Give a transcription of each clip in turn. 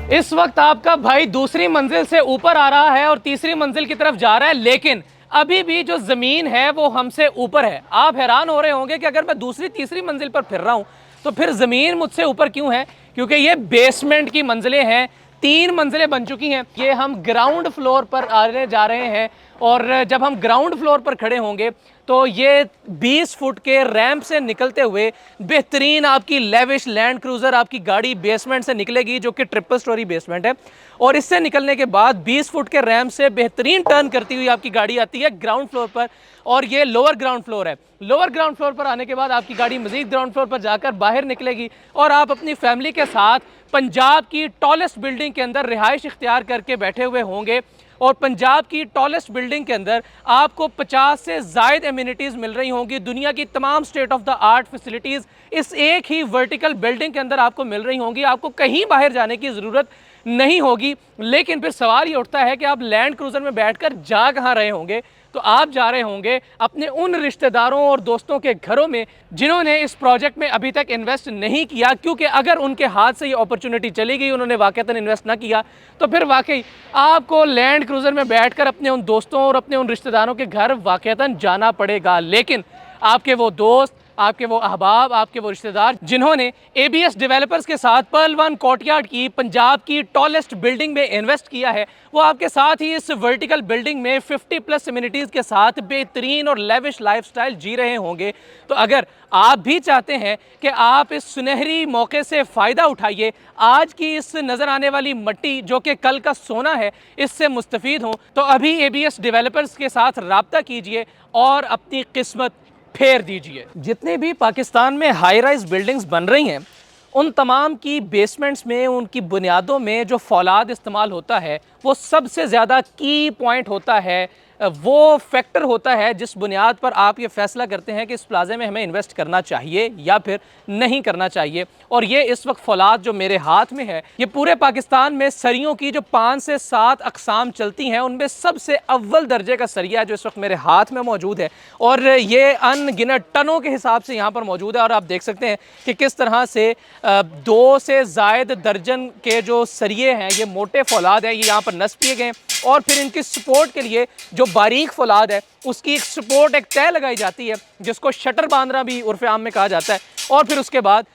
इस वक्त आपका भाई दूसरी मंजिल से ऊपर आ रहा है और तीसरी मंजिल की तरफ जा रहा है, लेकिन अभी भी जो ज़मीन है वो हमसे ऊपर है। आप हैरान हो रहे होंगे कि अगर मैं दूसरी तीसरी मंजिल पर फिर रहा हूँ तो फिर ज़मीन मुझसे ऊपर क्यों है? क्योंकि ये बेसमेंट की मंजिलें हैं, 3 मंजिलें बन चुकी हैं। ये हम ग्राउंड फ्लोर पर आने जा रहे हैं और जब हम ग्राउंड फ्लोर पर खड़े होंगे तो ये 20 फुट के रैंप से निकलते हुए बेहतरीन आपकी लेविश लैंड क्रूज़र आपकी गाड़ी बेसमेंट से निकलेगी, जो कि ट्रिपल स्टोरी बेसमेंट है। और इससे निकलने के बाद 20 फुट के रैंप से बेहतरीन टर्न करती हुई आपकी गाड़ी आती है ग्राउंड फ्लोर पर, और ये लोअर ग्राउंड फ्लोर है। लोअर ग्राउंड फ्लोर पर आने के बाद आपकी गाड़ी मज़ीद ग्राउंड फ्लोर पर जाकर बाहर निकलेगी और आप अपनी फैमिली के साथ पंजाब की टॉलेस्ट बिल्डिंग के अंदर रिहाइश इख्तियार करके बैठे हुए होंगे। और पंजाब की टॉलेस्ट बिल्डिंग के अंदर आपको 50 से ज़ायद एमिनिटीज़ मिल रही होंगी। दुनिया की तमाम state of the art facilities इस एक ही वर्टिकल बिल्डिंग के अंदर आपको मिल रही होंगी। आपको कहीं बाहर जाने की ज़रूरत नहीं होगी। लेकिन फिर सवाल ये उठता है कि आप लैंड क्रूज़र में बैठकर जा कहाँ रहे होंगे? तो आप जा रहे होंगे अपने उन रिश्तेदारों और दोस्तों के घरों में जिन्होंने इस प्रोजेक्ट में अभी तक इन्वेस्ट नहीं किया, क्योंकि अगर उनके हाथ से ये अपॉर्चुनिटी चली गई, उन्होंने वाकईतन इन्वेस्ट ना किया, तो फिर वाकई आपको लैंड क्रूज़र में बैठकर अपने उन दोस्तों और अपने उन रिश्तेदारों के घर वाकईतन जाना पड़ेगा। लेकिन आपके वो दोस्त, आपके वो अहबाब, आपके वो रिश्तेदार जिन्होंने ABS डेवलपर्स के साथ पर्ल वन कोर्टयार्ड की पंजाब की टॉलेस्ट बिल्डिंग में इन्वेस्ट किया है, वो आपके साथ ही इस वर्टिकल बिल्डिंग में 50+ एमिनिटीज़ के साथ बेहतरीन और लेविश लाइफस्टाइल जी रहे होंगे। तो अगर आप भी चाहते हैं कि आप इस सुनहरी मौके से फ़ायदा उठाइए, आज की इस नज़र आने वाली मट्टी जो कि कल का सोना है, इससे मुस्तफ़ीद हों, तो अभी ABS डेवलपर्स के साथ रब्ता कीजिए और अपनी किस्मत फेर दीजिए। जितने भी पाकिस्तान में हाई राइज बिल्डिंग्स बन रही हैं, उन तमाम की बेसमेंट्स में, उनकी बुनियादों में जो फौलाद इस्तेमाल होता है, वो सबसे ज़्यादा की पॉइंट होता है, वो फैक्टर होता है जिस बुनियाद पर आप ये फ़ैसला करते हैं कि इस प्लाज़े में हमें इन्वेस्ट करना चाहिए या फिर नहीं करना चाहिए। और ये इस वक्त फौलाद जो मेरे हाथ में है, ये पूरे पाकिस्तान में सरियों की जो 5 से 7 अक़साम चलती हैं, उनमें सबसे अव्वल दर्जे का सरिया जो इस वक्त मेरे हाथ में मौजूद है, और ये अनगिनत टनों के हिसाब से यहाँ पर मौजूद है। और आप देख सकते हैं कि किस तरह से 2 से ज़ायद दर्जन के जो सरिये हैं, ये मोटे फौलाद हैं, ये यहाँ पर नस्ब किए गए। और फिर इनकी सपोर्ट के लिए जो बारीक फौलाद है, उसकी एक सपोर्ट, एक तय लगाई जाती है, जिसको शटर बांधना भी उर्फ़ आम में कहा जाता है। और फिर उसके बाद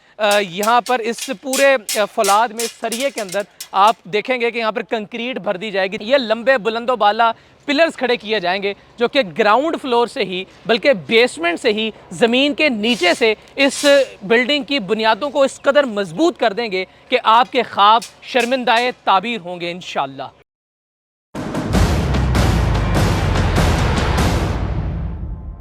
यहाँ पर इस पूरे फौलाद में, सरिये के अंदर आप देखेंगे कि यहाँ पर कंक्रीट भर दी जाएगी। ये लंबे बुलंदो बाला पिलर्स खड़े किए जाएंगे जो कि ग्राउंड फ्लोर से ही, बल्कि बेसमेंट से ही, ज़मीन के नीचे से इस बिल्डिंग की बुनियादों को इस कदर मजबूत कर देंगे कि आपके ख्वाब शर्मिंदाए ताबीर होंगे इंशाअल्लाह।